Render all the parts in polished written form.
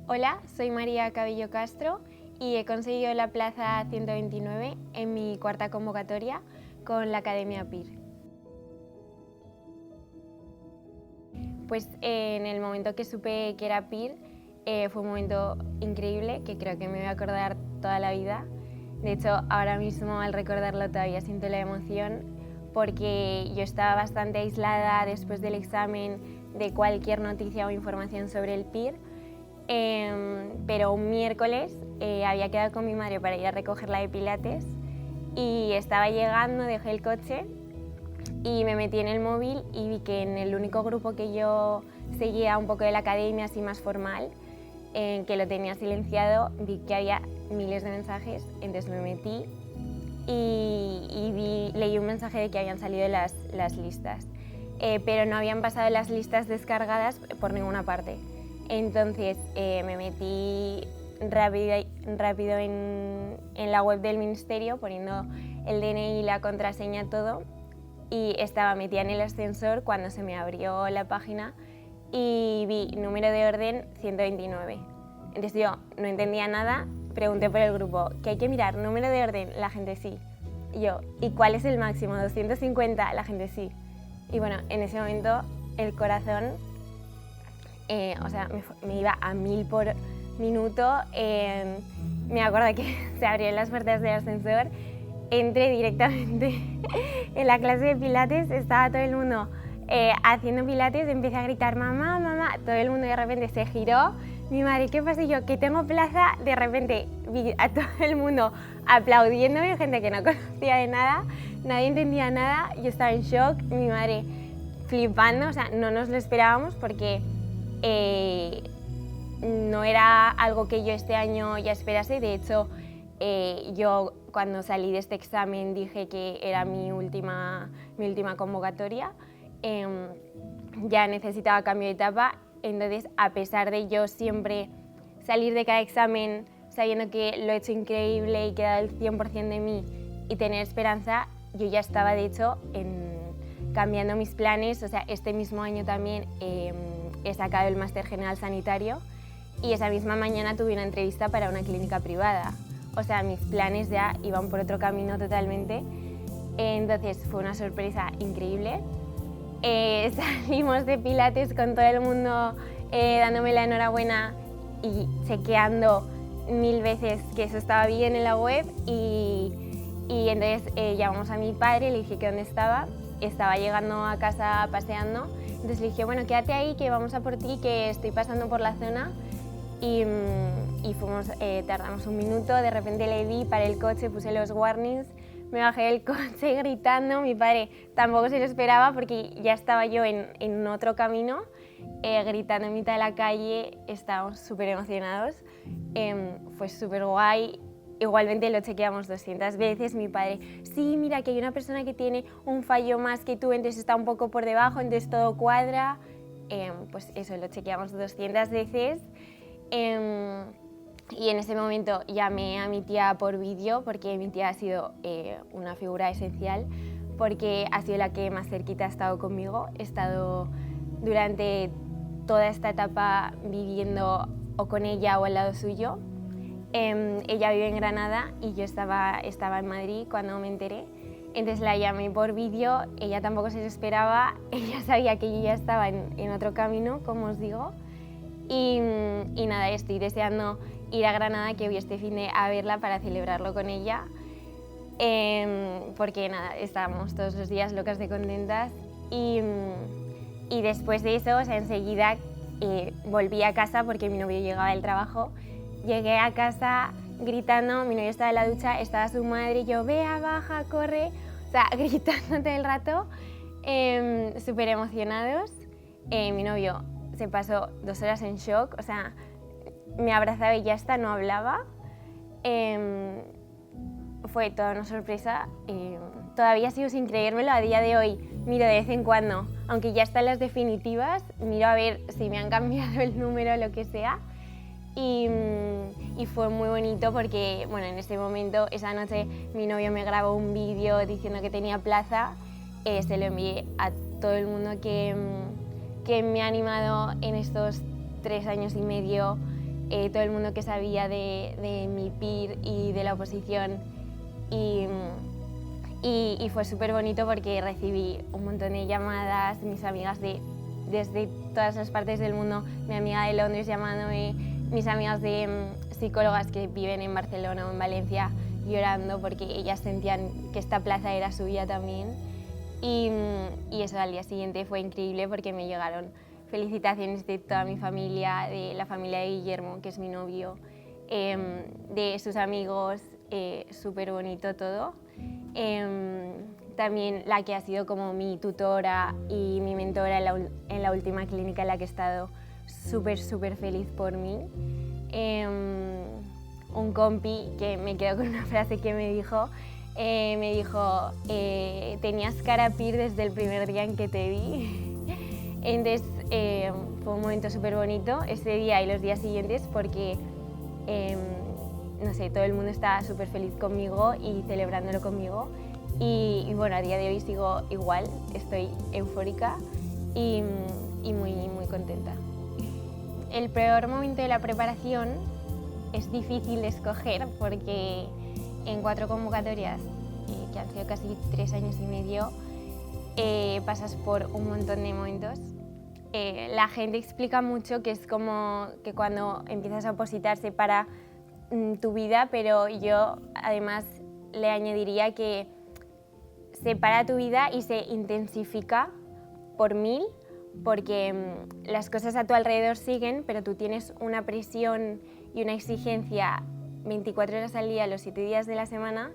Hola, soy María Cabello Castro y he conseguido la plaza 129 en mi cuarta convocatoria con la Academia PIR. Pues en el momento que supe que era PIR fue un momento increíble que creo que me voy a acordar toda la vida. De hecho, ahora mismo al recordarlo todavía siento la emoción porque yo estaba bastante aislada después del examen de cualquier noticia o información sobre el PIR. Pero un miércoles había quedado con mi madre para ir a recogerla de Pilates y estaba llegando, dejé el coche y me metí en el móvil y vi que en el único grupo que yo seguía un poco de la academia, así más formal, que lo tenía silenciado, vi que había miles de mensajes, entonces me metí y leí un mensaje de que habían salido las listas, pero no habían pasado las listas descargadas por ninguna parte. Entonces me metí rápido en la web del ministerio poniendo el DNI, la contraseña, todo, y estaba metida en el ascensor cuando se me abrió la página y vi número de orden 129. Entonces yo no entendía nada, pregunté por el grupo, ¿qué hay que mirar? ¿Número de orden? La gente sí. Y yo, ¿y cuál es el máximo? 250, la gente sí. Y bueno, en ese momento el corazón me iba a 1000 por minuto. Me acuerdo que se abrieron las puertas del ascensor, entré directamente en la clase de Pilates, estaba todo el mundo haciendo Pilates, empecé a gritar mamá, mamá, todo el mundo de repente se giró, mi madre, ¿qué pasa? Y yo, que tengo plaza, de repente vi a todo el mundo aplaudiéndome, gente que no conocía de nada, nadie entendía nada, yo estaba en shock, mi madre flipando, o sea, no nos lo esperábamos porque no era algo que yo este año ya esperase. De hecho, yo cuando salí de este examen dije que era mi última convocatoria, ya necesitaba cambio de etapa. Entonces, a pesar de yo siempre salir de cada examen sabiendo que lo he hecho increíble y que he dado el 100% de mí y tener esperanza, yo ya estaba de hecho cambiando mis planes. O sea, este mismo año también he sacado el máster general sanitario y esa misma mañana tuve una entrevista para una clínica privada. O sea, mis planes ya iban por otro camino totalmente. Entonces fue una sorpresa increíble. Salimos de Pilates con todo el mundo dándome la enhorabuena y chequeando 1000 veces que eso estaba bien en la web y entonces llamamos a mi padre, le dije que dónde estaba llegando a casa paseando, entonces le dije, bueno, quédate ahí que vamos a por ti, que estoy pasando por la zona y fuimos, tardamos un minuto, de repente le vi, paré el coche, puse los warnings, me bajé del coche gritando, mi padre tampoco se lo esperaba porque ya estaba yo en otro camino, gritando en mitad de la calle, estábamos súper emocionados, fue súper guay. Igualmente lo chequeamos 200 veces, mi padre, sí, mira que hay una persona que tiene un fallo más que tú, entonces está un poco por debajo, entonces todo cuadra, pues eso, lo chequeamos 200 veces. Y en ese momento llamé a mi tía por vídeo porque mi tía ha sido una figura esencial porque ha sido la que más cerquita ha estado conmigo. He estado durante toda esta etapa viviendo o con ella o al lado suyo. Ella vive en Granada y yo estaba en Madrid cuando me enteré. Entonces la llamé por vídeo, ella tampoco se lo esperaba, ella sabía que yo ya estaba en otro camino, como os digo. Y nada, estoy deseando ir a Granada, que voy este fin de a verla para celebrarlo con ella, porque nada, estábamos todos los días locas de contentas y después de eso, o sea, enseguida volví a casa porque mi novio llegaba del trabajo, llegué a casa gritando, mi novio estaba en la ducha, estaba su madre y yo, vea, baja, corre, o sea, gritando todo el rato, súper emocionados. Mi novio se pasó 2 horas en shock, o sea, me abrazaba y ya está, no hablaba. Fue toda una sorpresa. Todavía sigo sin creérmelo a día de hoy. Miro de vez en cuando, aunque ya están las definitivas, miro a ver si me han cambiado el número o lo que sea. Y fue muy bonito porque, bueno, en ese momento, esa noche, mi novio me grabó un vídeo diciendo que tenía plaza. Se lo envié a todo el mundo que me ha animado en estos 3 años y medio todo el mundo que sabía de mi PIR y de la oposición, y fue súper bonito porque recibí un montón de llamadas, mis amigas desde todas las partes del mundo, mi amiga de Londres llamándome, mis amigas de psicólogas que viven en Barcelona o en Valencia llorando porque ellas sentían que esta plaza era suya también. Y eso al día siguiente fue increíble porque me llegaron felicitaciones de toda mi familia, de la familia de Guillermo, que es mi novio, de sus amigos, súper bonito todo. También la que ha sido como mi tutora y mi mentora en la última clínica en la que he estado, súper feliz por mí. Un compi que me quedo con una frase que me dijo, tenías cara PIR desde el primer día en que te vi. Entonces fue un momento súper bonito ese día y los días siguientes porque no sé, todo el mundo estaba súper feliz conmigo y celebrándolo conmigo. Y bueno, a día de hoy sigo igual, estoy eufórica y muy contenta. El peor momento de la preparación es difícil de escoger porque en 4 convocatorias, que han sido casi 3 años y medio, pasas por un montón de momentos. La gente explica mucho que es como que cuando empiezas a opositar se para tu vida, pero yo además le añadiría que se para tu vida y se intensifica por 1000, porque las cosas a tu alrededor siguen, pero tú tienes una presión y una exigencia 24 horas al día, los 7 días de la semana,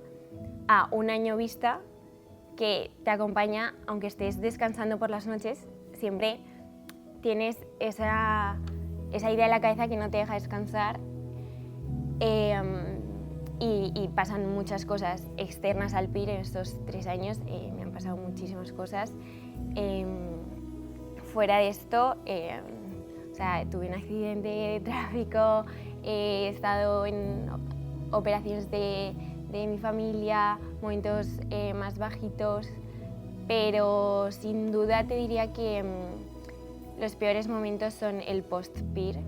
a un año vista, que te acompaña, aunque estés descansando por las noches, siempre tienes esa idea en la cabeza que no te deja descansar. Y pasan muchas cosas externas al PIR en estos 3 años, me han pasado muchísimas cosas. Fuera de esto, o sea, tuve un accidente de tráfico, he estado en operaciones de mi familia, momentos más bajitos, pero sin duda te diría que los peores momentos son el post-PIR,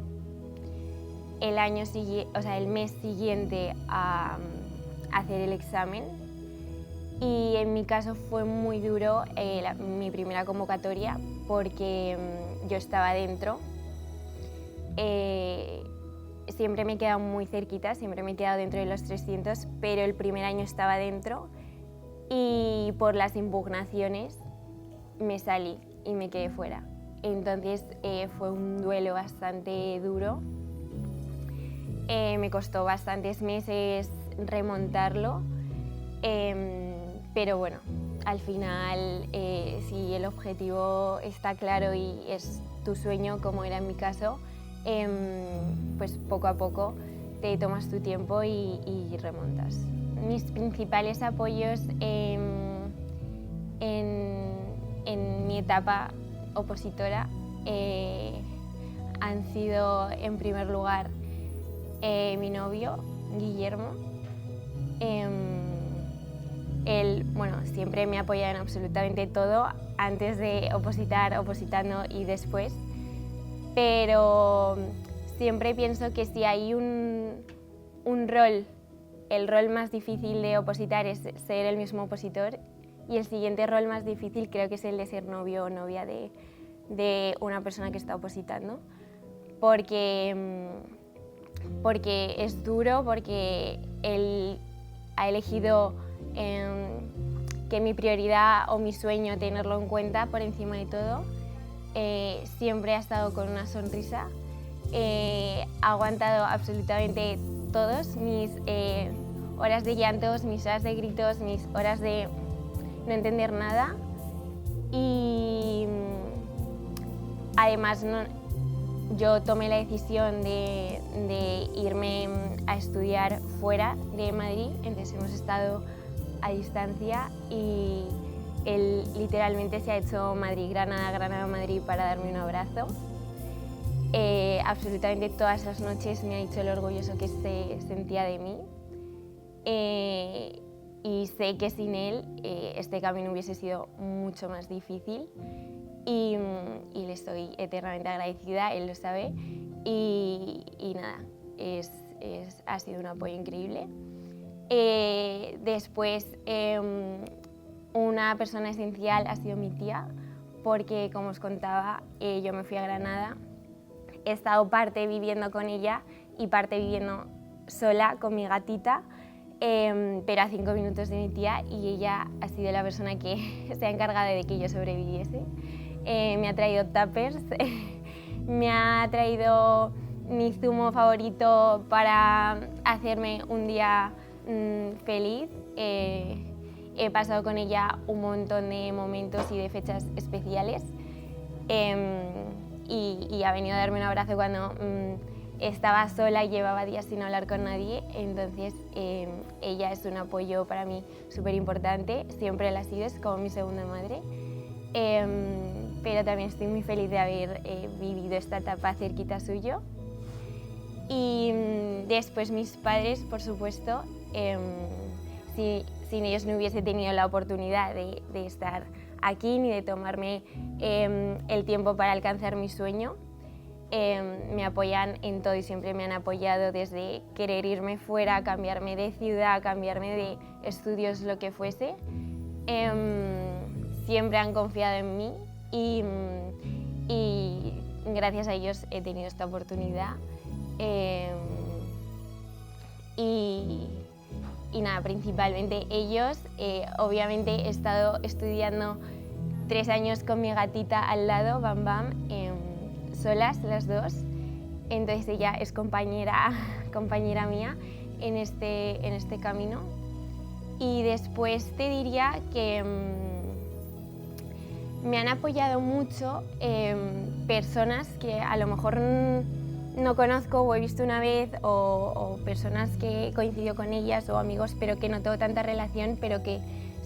el mes siguiente a hacer el examen, y en mi caso fue muy duro mi primera convocatoria porque yo estaba dentro. Siempre me he quedado muy cerquita, siempre me he quedado dentro de los 300, pero el primer año estaba dentro y por las impugnaciones me salí y me quedé fuera. Entonces fue un duelo bastante duro. Me costó bastantes meses remontarlo, pero bueno, al final si el objetivo está claro y es tu sueño, como era en mi caso, pues poco a poco te tomas tu tiempo y remontas. Mis principales apoyos en mi etapa opositora han sido, en primer lugar, mi novio, Guillermo. Él, bueno, siempre me apoya en absolutamente todo, antes de opositar, opositando y después. Pero siempre pienso que si hay un rol, el rol más difícil de opositar es ser el mismo opositor, y el siguiente rol más difícil creo que es el de ser novio o novia de una persona que está opositando. Porque es duro, porque él ha elegido que mi prioridad o mi sueño tenerlo en cuenta por encima de todo. Siempre ha estado con una sonrisa, ha aguantado absolutamente todos mis horas de llantos, mis horas de gritos, mis horas de no entender nada, y además yo tomé la decisión de irme a estudiar fuera de Madrid, entonces hemos estado a distancia y él literalmente se ha hecho Madrid-Granada, Granada-Madrid para darme un abrazo. Absolutamente todas las noches me ha dicho lo orgulloso que se sentía de mí, y sé que sin él este camino hubiese sido mucho más difícil, y le estoy eternamente agradecida, él lo sabe, y nada, ha sido un apoyo increíble. Después, una persona esencial ha sido mi tía, porque como os contaba, yo me fui a Granada, he estado parte viviendo con ella y parte viviendo sola con mi gatita, pero a 5 minutos de mi tía, y ella ha sido la persona que se ha encargado de que yo sobreviviese. Me ha traído tuppers, me ha traído mi zumo favorito para hacerme un día feliz. He pasado con ella un montón de momentos y de fechas especiales, y ha venido a darme un abrazo cuando estaba sola y llevaba días sin hablar con nadie. Entonces ella es un apoyo para mí súper importante, siempre lo ha sido, es como mi segunda madre. Pero también estoy muy feliz de haber vivido esta etapa cerquita suyo. Y después mis padres, por supuesto, sin ellos no hubiese tenido la oportunidad de estar aquí ni de tomarme el tiempo para alcanzar mi sueño. Me apoyan en todo y siempre me han apoyado, desde querer irme fuera, cambiarme de ciudad, cambiarme de estudios, lo que fuese. Siempre han confiado en mí y gracias a ellos he tenido esta oportunidad. Y nada, principalmente ellos. Obviamente he estado estudiando 3 años con mi gatita al lado, Bam Bam, solas las dos. Entonces ella es compañera mía en este camino. Y después te diría que me han apoyado mucho personas que a lo mejor no conozco o he visto una vez, o personas que he coincidido con ellas, o amigos, pero que no tengo tanta relación, pero que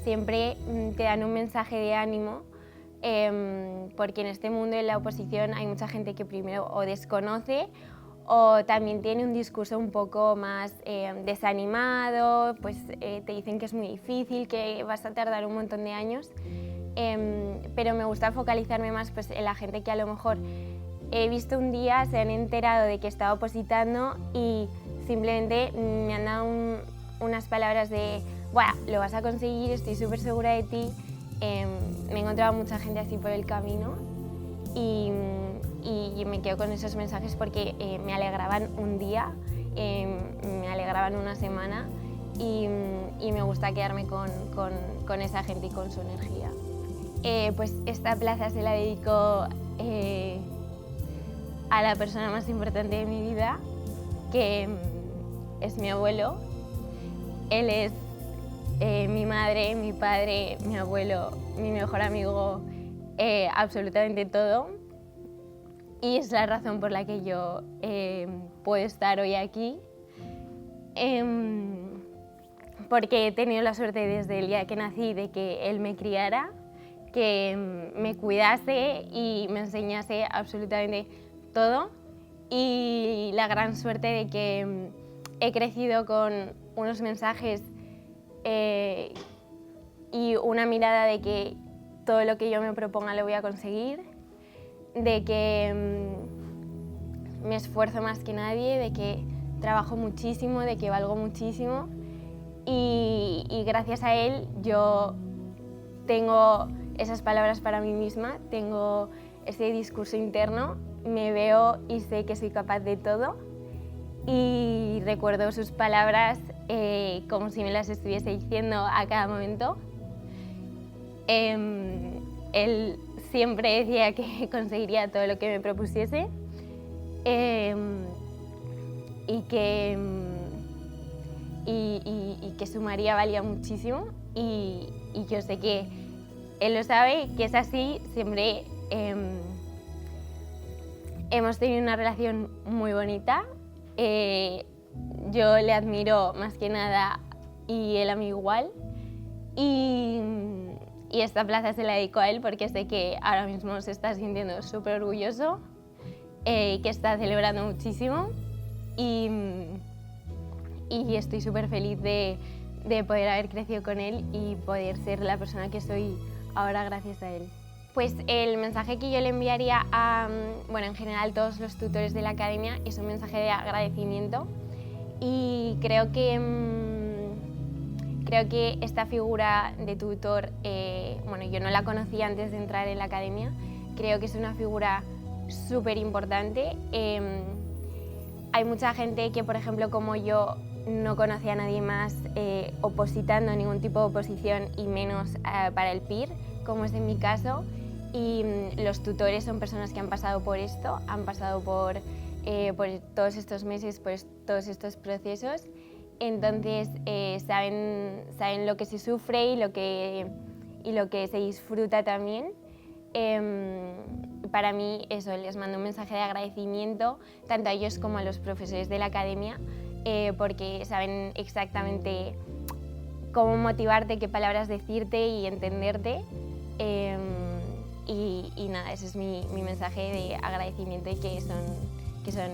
siempre te dan un mensaje de ánimo, porque en este mundo de la oposición hay mucha gente que primero o desconoce o también tiene un discurso un poco más desanimado, pues te dicen que es muy difícil, que vas a tardar un montón de años, pero me gusta focalizarme más pues, en la gente que a lo mejor he visto un día, se han enterado de que estaba opositando y simplemente me han dado unas palabras de "Buah, lo vas a conseguir, estoy súper segura de ti". Me he encontrado mucha gente así por el camino y me quedo con esos mensajes porque me alegraban un día, me alegraban una semana y me gusta quedarme con esa gente y con su energía. Pues esta plaza se la dedico a la persona más importante de mi vida, que es mi abuelo. Él es mi madre, mi padre, mi abuelo, mi mejor amigo, absolutamente todo. Y es la razón por la que yo puedo estar hoy aquí, porque he tenido la suerte desde el día que nací de que él me criara, que me cuidase y me enseñase absolutamente todo, y la gran suerte de que he crecido con unos mensajes y una mirada de que todo lo que yo me proponga lo voy a conseguir, de que me esfuerzo más que nadie, de que trabajo muchísimo, de que valgo muchísimo, y gracias a él yo tengo esas palabras para mí misma, tengo ese discurso interno, me veo y sé que soy capaz de todo, y recuerdo sus palabras como si me las estuviese diciendo a cada momento. Él siempre decía que conseguiría todo lo que me propusiese, y que su María valía muchísimo, y yo sé que él lo sabe, que es así. Siempre hemos tenido una relación muy bonita. Yo le admiro más que nada y él a mí igual, y esta plaza se la dedico a él porque sé que ahora mismo se está sintiendo súper orgulloso, que está celebrando muchísimo, y estoy súper feliz de poder haber crecido con él y poder ser la persona que soy ahora gracias a él. Pues el mensaje que yo le enviaría a, bueno, en general todos los tutores de la academia es un mensaje de agradecimiento y creo que esta figura de tutor, bueno, yo no la conocía antes de entrar en la academia, creo que es una figura súper importante. Hay mucha gente que, por ejemplo, como yo, no conocía a nadie más opositando, ningún tipo de oposición y menos para el PIR, como es en mi caso. Y los tutores son personas que han pasado por esto, han pasado por todos estos meses, por todos estos procesos. Entonces saben lo que se sufre y lo que se disfruta también. Para mí eso, les mando un mensaje de agradecimiento tanto a ellos como a los profesores de la academia, porque saben exactamente cómo motivarte, qué palabras decirte y entenderte. Y nada, ese es mi mensaje de agradecimiento y que son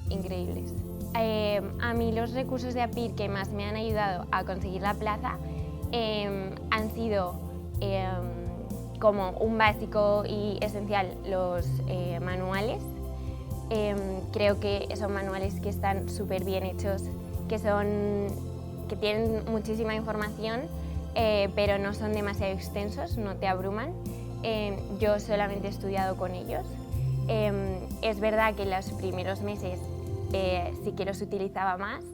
increíbles. A mí los recursos de APIR que más me han ayudado a conseguir la plaza han sido como un básico y esencial los manuales. Creo que son manuales que están súper bien hechos, que tienen muchísima información, pero no son demasiado extensos, no te abruman. Yo solamente he estudiado con ellos. Es verdad que en los primeros meses sí que los utilizaba más.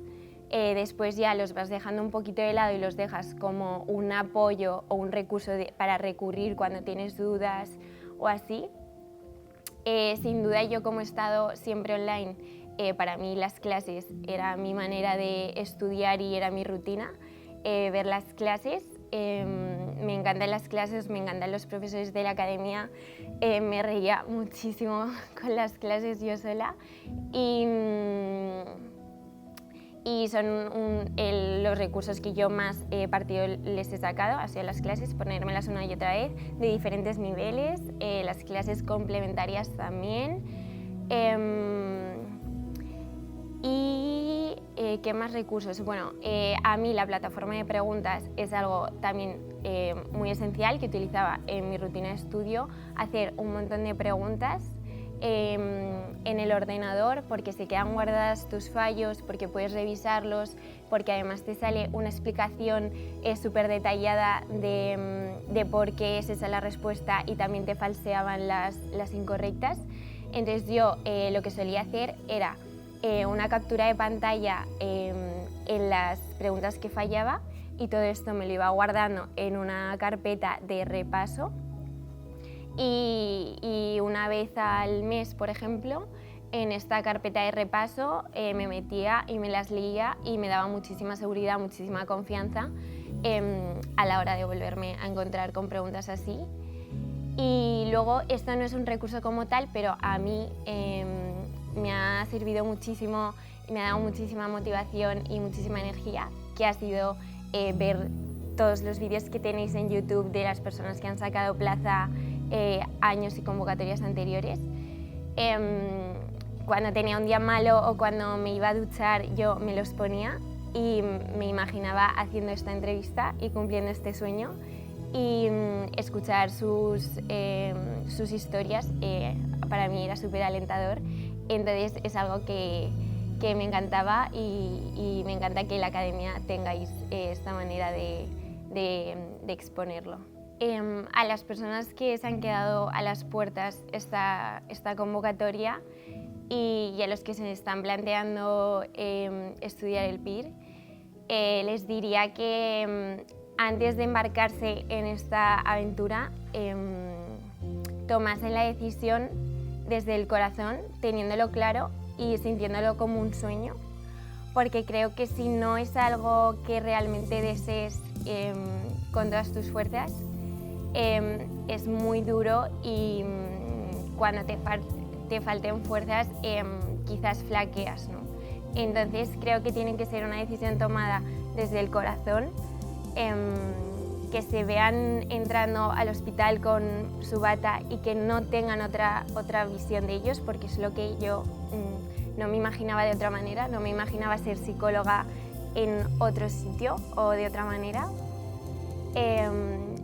Después ya los vas dejando un poquito de lado y los dejas como un apoyo o un recurso para recurrir cuando tienes dudas o así. Sin duda, yo como he estado siempre online, para mí las clases era mi manera de estudiar y era mi rutina, ver las clases. Me encantan las clases, me encantan los profesores de la academia, me reía muchísimo con las clases yo sola y son los recursos que yo más partido les he sacado, ha sido las clases, ponérmelas una y otra vez, de diferentes niveles, las clases complementarias también. ¿Qué más recursos? Bueno, a mí la plataforma de preguntas es algo también muy esencial que utilizaba en mi rutina de estudio, hacer un montón de preguntas en el ordenador porque se quedan guardadas tus fallos, porque puedes revisarlos, porque además te sale una explicación súper detallada de por qué es esa la respuesta y también te falseaban las incorrectas. Entonces yo lo que solía hacer era una captura de pantalla en las preguntas que fallaba y todo esto me lo iba guardando en una carpeta de repaso y una vez al mes, por ejemplo, en esta carpeta de repaso me metía y me las leía y me daba muchísima seguridad, muchísima confianza a la hora de volverme a encontrar con preguntas así. Y luego, esto no es un recurso como tal, pero a mí me ha servido muchísimo, me ha dado muchísima motivación y muchísima energía, que ha sido ver todos los vídeos que tenéis en YouTube de las personas que han sacado plaza años y convocatorias anteriores. Cuando tenía un día malo o cuando me iba a duchar, yo me los ponía y me imaginaba haciendo esta entrevista y cumpliendo este sueño. Y escuchar sus historias para mí era súper alentador. Entonces es algo que me encantaba y me encanta que en la academia tengáis esta manera de exponerlo. A las personas que se han quedado a las puertas esta convocatoria y a los que se están planteando estudiar el PIR, les diría que antes de embarcarse en esta aventura, tomasen la decisión desde el corazón, teniéndolo claro y sintiéndolo como un sueño, porque creo que si no es algo que realmente desees con todas tus fuerzas, es muy duro y cuando te falten fuerzas quizás flaqueas, ¿no? Entonces creo que tiene que ser una decisión tomada desde el corazón, que se vean entrando al hospital con su bata y que no tengan otra visión de ellos, porque es lo que yo no me imaginaba de otra manera, no me imaginaba ser psicóloga en otro sitio o de otra manera.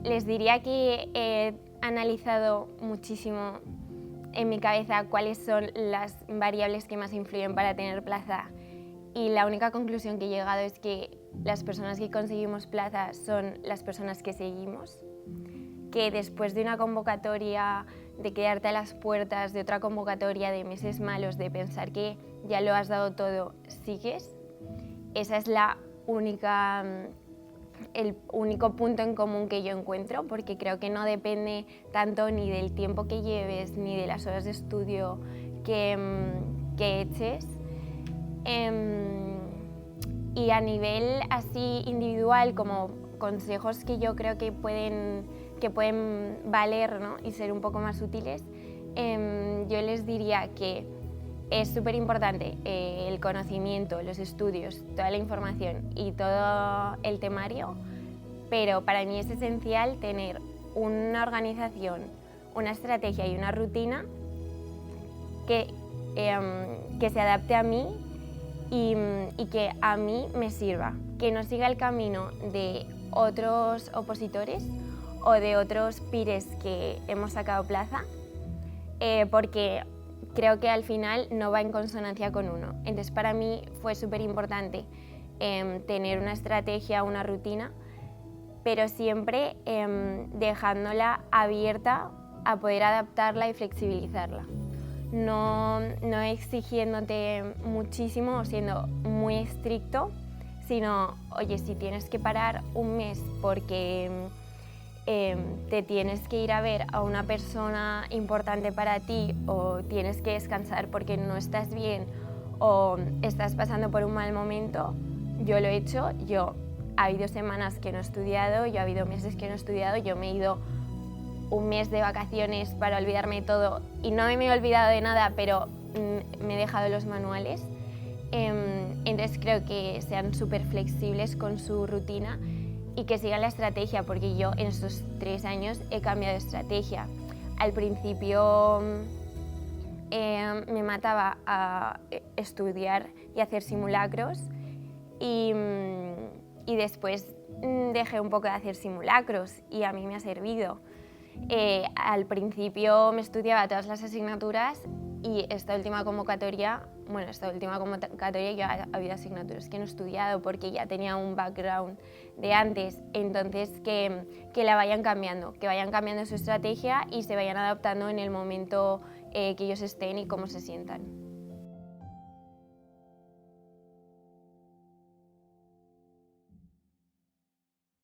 Les diría que analizado muchísimo en mi cabeza cuáles son las variables que más influyen para tener plaza, y la única conclusión que he llegado es que las personas que conseguimos plaza son las personas que seguimos, que después de una convocatoria, de quedarte a las puertas de otra convocatoria, de meses malos, de pensar que ya lo has dado todo, sigues. Esa es el único punto en común que yo encuentro, porque creo que no depende tanto ni del tiempo que lleves ni de las horas de estudio que eches. Y a nivel así individual, como consejos que yo creo que pueden valer, ¿no?, y ser un poco más útiles, yo les diría que es súper importante el conocimiento, los estudios, toda la información y todo el temario, pero para mí es esencial tener una organización, una estrategia y una rutina que se adapte a mí y que a mí me sirva, que no siga el camino de otros opositores o de otros pires que hemos sacado plaza, porque creo que al final no va en consonancia con uno. Entonces para mí fue súper importante tener una estrategia, una rutina, pero siempre dejándola abierta a poder adaptarla y flexibilizarla. No exigiéndote muchísimo o siendo muy estricto, sino, oye, si tienes que parar un mes porque te tienes que ir a ver a una persona importante para ti, o tienes que descansar porque no estás bien o estás pasando por un mal momento, yo lo he hecho. Ha habido semanas que no he estudiado, ha habido meses que no he estudiado, yo me he ido un mes de vacaciones para olvidarme de todo y no me he olvidado de nada, pero me he dejado los manuales. Entonces creo que sean súper flexibles con su rutina y que sigan la estrategia, porque yo en estos 3 años he cambiado de estrategia. Al principio me mataba a estudiar y hacer simulacros y después dejé un poco de hacer simulacros y a mí me ha servido. Al principio me estudiaba todas las asignaturas y esta última convocatoria ya ha habido asignaturas que no he estudiado porque ya tenía un background de antes. Entonces que la vayan cambiando, que vayan cambiando su estrategia y se vayan adaptando en el momento que ellos estén y cómo se sientan.